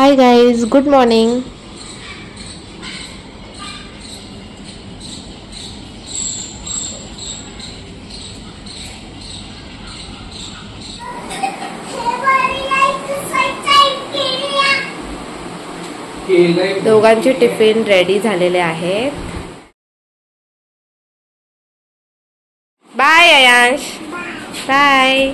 Hi guys, good morning. दोघांचे tiffin ready झालेले आहेत. बाय अयांश. बाय.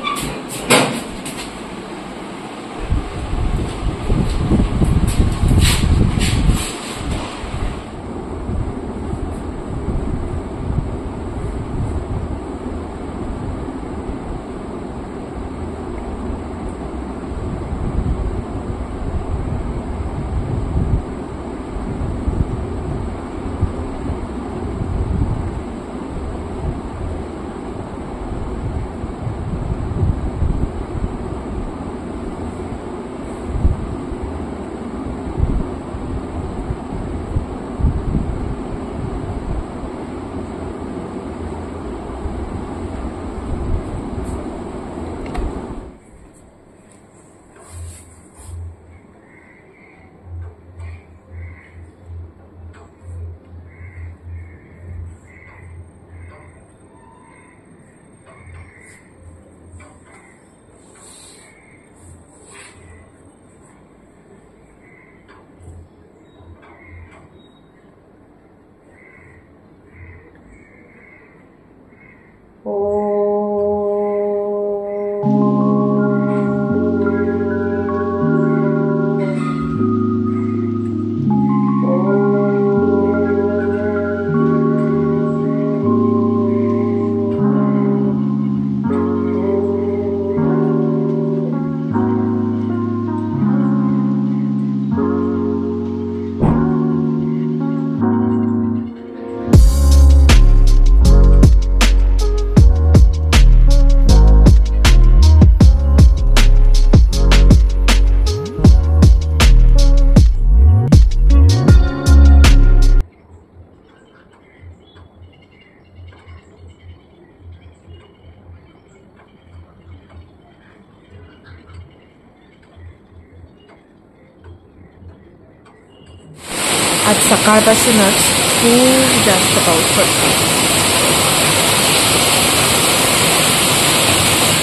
आज सकाळपासूनच खूप जास्त पाऊस पडतो.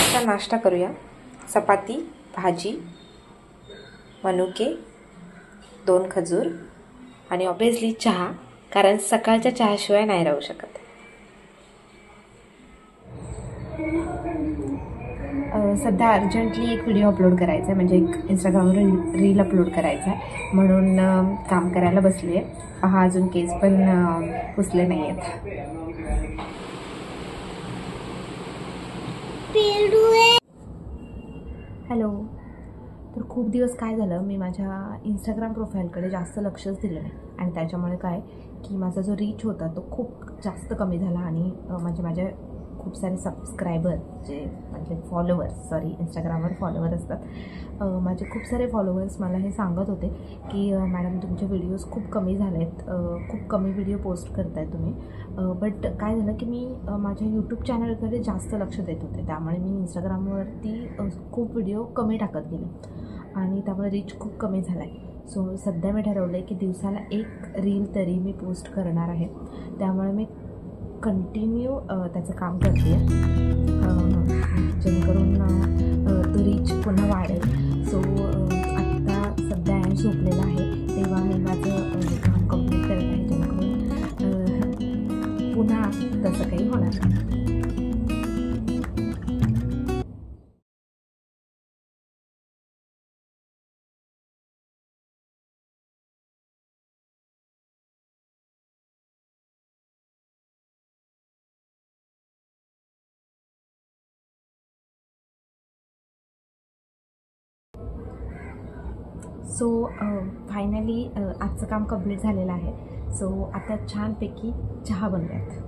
आता नाश्ता करूया. चपाती, भाजी, मनुके, 2 खजूर आणि ऑब्वियसली चहा, कारण सकाळच्या चहाशिवाय नाही राहू शकत. सध्या अर्जंटली एक व्हिडिओ अपलोड करायचा आहे, म्हणजे एक इंस्टाग्रामवर रील अपलोड करायचा आहे, म्हणून काम करायला बसली आहे. पहा, अजून केस पण पुसले नाही आहेत. हॅलो. तर खूप दिवस काय झालं, मी माझ्या इंस्टाग्राम प्रोफाईलकडे जास्त लक्षच दिलं नाही, आणि त्याच्यामुळे काय की माझा जो रीच होता तो खूप जास्त कमी झाला, आणि माझे खूप सारे सबस्क्रायबर, म्हणजे फॉलोअर्स, इंस्टाग्रामवर फॉलोअर असतात, माझे खूप सारे फॉलोअर्स मला हे सांगत होते की मॅडम तुमचे व्हिडिओज खूप कमी झालेत, खूप कमी व्हिडिओ पोस्ट करताय तुम्ही. बट काय झालं की मी माझ्या यूट्यूब चॅनलकडे जास्त लक्ष देत होते, त्यामुळे मी इंस्टाग्रामवरती खूप व्हिडिओ कमी टाकत गेले, आणि त्यामुळे रीच खूप कमी झाला आहे. सो सध्या मी ठरवलं आहे की दिवसाला 1 रील तरी मी पोस्ट करणार आहे, त्यामुळे मी कंटिन्यू त्याचं काम करते, जेणेकरून तो रीच पुन्हा वाढेल. सो आत्ता सध्या झोपलेला आहे, तेव्हा मी माझं काम कंप्लीट करत आहे, जेणेकरून पुन्हा तसं काही होणार नाही. सो फायनली आजचं काम कंप्लीट झालेलं आहे. सो आता छानपैकी चहा बनवूयात.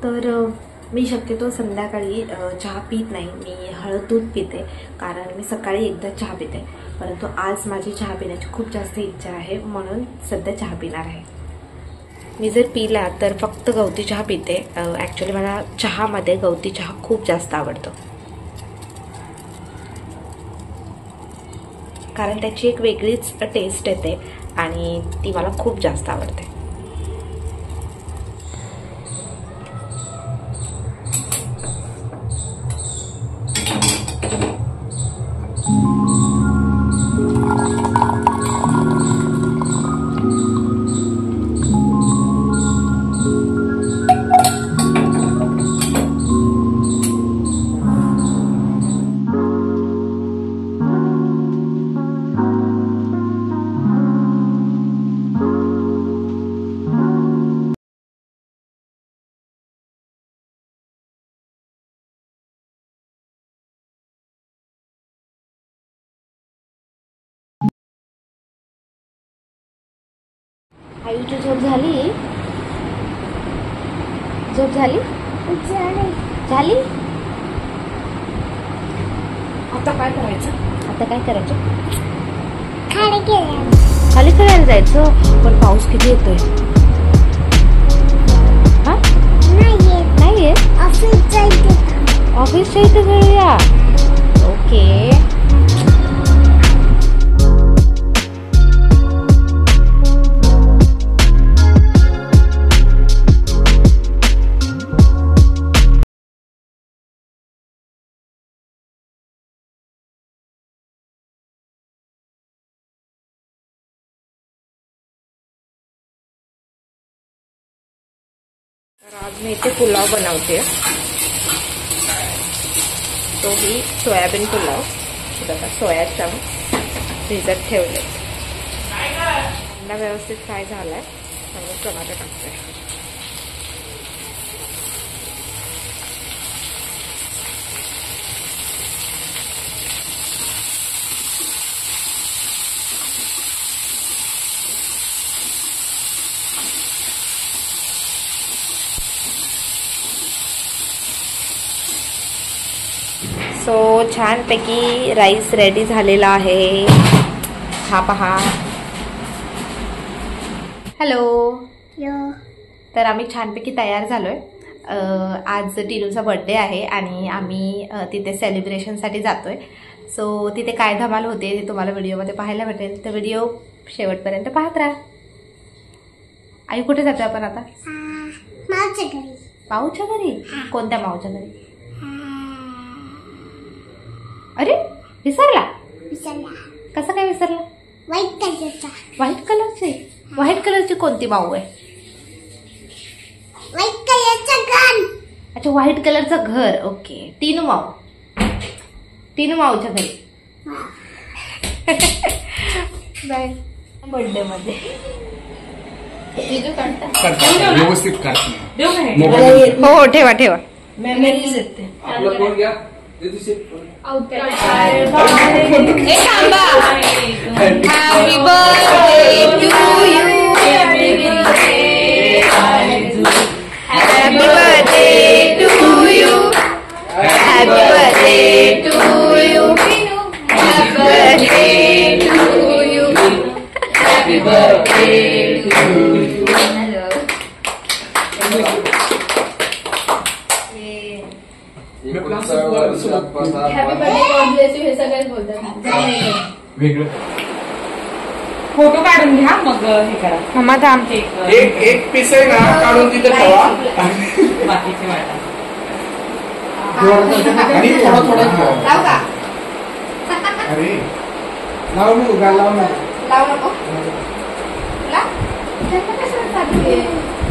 तर मी शक्यतो संध्याकाळी चहा पीत नाही, मी हळद दूध पिते, कारण मी सकाळी एकदा चहा पिते. परंतु आज माझी चहा पिण्याची खूप जास्त इच्छा आहे, म्हणून सध्या चहा पिणार आहे. मी जर पिला तर फक्त गवती चहा पिते. ॲक्च्युली मला चहामध्ये गवती चहा खूप जास्त आवडतो, कारण त्याची एक वेगळीच टेस्ट येते आणि ती मला खूप जास्त आवडते. आयुची झोप झाली? झोप झाली? झाली. आता काय करायचं? खाली खेळायला जायचं, पण पाऊस किती येतोय. हा नाहीये. ऑफिसच्या इथे खेळूया. ओके. तर आज मी इथे पुलाव बनवते, तोही सोयाबीन पुलाव. बघा, सोया चंक भिजत ठेवले, अंडा व्यवस्थित फ्राय झालाय आणि टोमॅटो टाकते. सो छानपैकी राईस रेडी झालेला आहे. हा पहा. हॅलो. तर आम्ही छानपैकी तयार झालोय. आज टिनूचा बर्थडे आहे आणि आम्ही तिथे सेलिब्रेशनसाठी जातोय. सो तिथे काय धमाल होते ते तुम्हाला व्हिडिओमध्ये पाहायला भेटेल, तर व्हिडिओ शेवटपर्यंत पाहत राहा. आई कुठे जातोय आपण आता? मावच्या घरी. माऊच्या घरी? कोणत्या माऊच्या घरी? अरे विसरला. कसं काय विसरला? व्हाईट कलरची कोणती माऊ आहे? व्हाईट कलरचं घर. अच्छा, व्हाईट कलरचं घर. ओके. टिनू माऊच्या घरी. बाय. बर्थडे मध्ये व्यवस्थित हो, ठेवा. मेमरीज येते. Happy birthday to you. Happy birthday to you. Happy birthday to you. Happy birthday to you. Happy birthday to you. Happy birthday, God bless you, हे सगळेच बोलतात. वेगळं फोटो काढून घ्या, मग हे करा. मम्मा थांब. एक पीस आहे ना, काढून तिथे ठेवा. बाकीचे वाटा आणि थोडा ठेवा. लाव का? अरे लाव मी उगा लाव ना. लाव नको.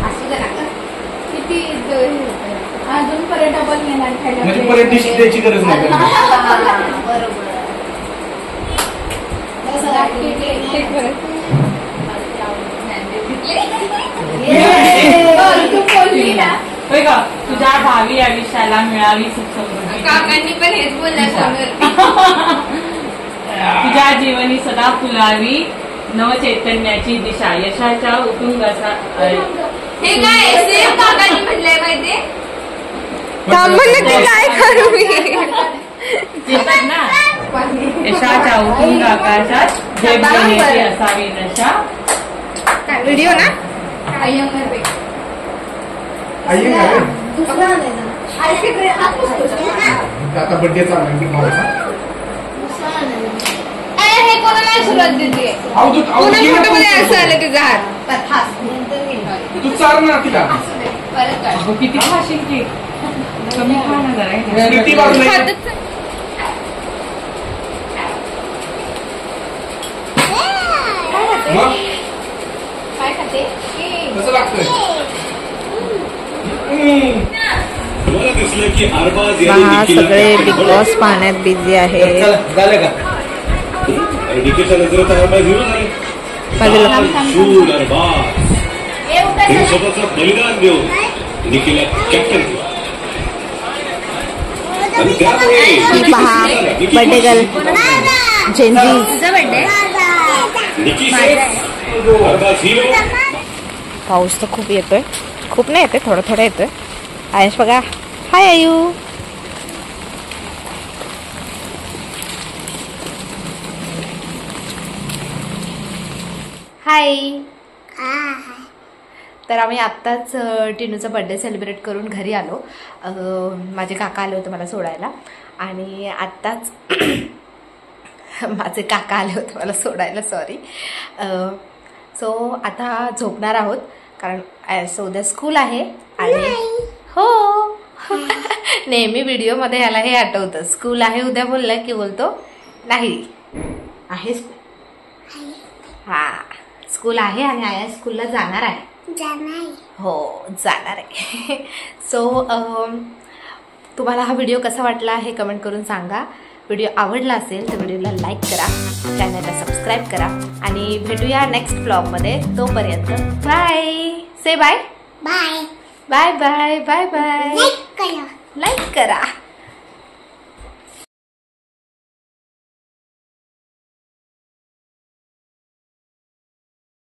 असू दे ना. किती अजून परत डबल येणार खायला. म्हणजे परत डिश द्यायची गरज नाही. बरोबर. तुझ्या भावी आयुष्याला मिळावी सुख समृद्धी. काकांनी पण हेच बोलल्या. तुझ्या जीवनी सदा फुलावी नवचैतन्याची दिशा, यशाच्या उत्तुंगाचा. हे काय सेम काकांनी म्हणलंय माहितीये. थांबून नक्की काय करू मी येतात ना यशाच्या उतुंग आकाशात झेप घेण्याची असावी नशा. व्हिडिओ ना अय्यंगार बाई. अय्यंगार दुसरा नाही ना. आईकडे हात पुसतो. आता बर्थडे चालू आहे भावाचा. दुसरा नाही. हे कोणाला आशीर्वाद देते पुन्हा फोटो मध्ये असं आलं तुझा हात. तू चाल ना तिला. परत काढ. अगं किती खाशील की कमी खा ना जरा. किती वाजले? मग काय खाते? कसं लागतंय? मला दिसलं की अरबाज यांनी हा निखिलला सगळे काय बिग बॉस पाहण्यात बिझी आहे. झालं का? आणि निखिलच्या नजरेत अरबाज हिरो झाले. शूर अरबाज हे स्वतःचं बलिदान देऊन निखिलला कॅप्टन केलं. आणि त्यामुळे ही पहा बर्थडे गर्ल जेनजी. तुझा बर्थडे निखिल अरबाज हिरो. पाऊस तर खूप येतोय. खूप नाही येतोय, थोडं थोडं येतोय. आयुष बघा. हाय आयू. हाय. तर आम्ही आत्ताच टिनूचा बर्थडे सेलिब्रेट करून घरी आलो. माझे काका आले होते मला सोडायला आणि आत्ताच माझे काका आले होते मला सोडायला, सॉरी. सो आता झोपणार आहोत कारण उद्या स्कूल आहे. आणि हो नेहमी व्हिडिओमध्ये ह्याला हे आठवतं, स्कूल आहे उद्या बोललं की बोलतो नाही आहे. हां स्कूल आहे आणि आया स्कूलला जाणार आहे. हो जाणार आहे. सो तुम्हाला हा व्हिडिओ कसा वाटला हे कमेंट करून सांगा. व्हिडिओ आवडला असेल तर व्हिडिओला लाईक करा, चॅनलला सबस्क्राईब करा आणि भेटूया नेक्स्ट ब्लॉगमध्ये. तोपर्यंत बाय. से bye. Bye. Bye bye bye bye. Like करा. लाईक करा.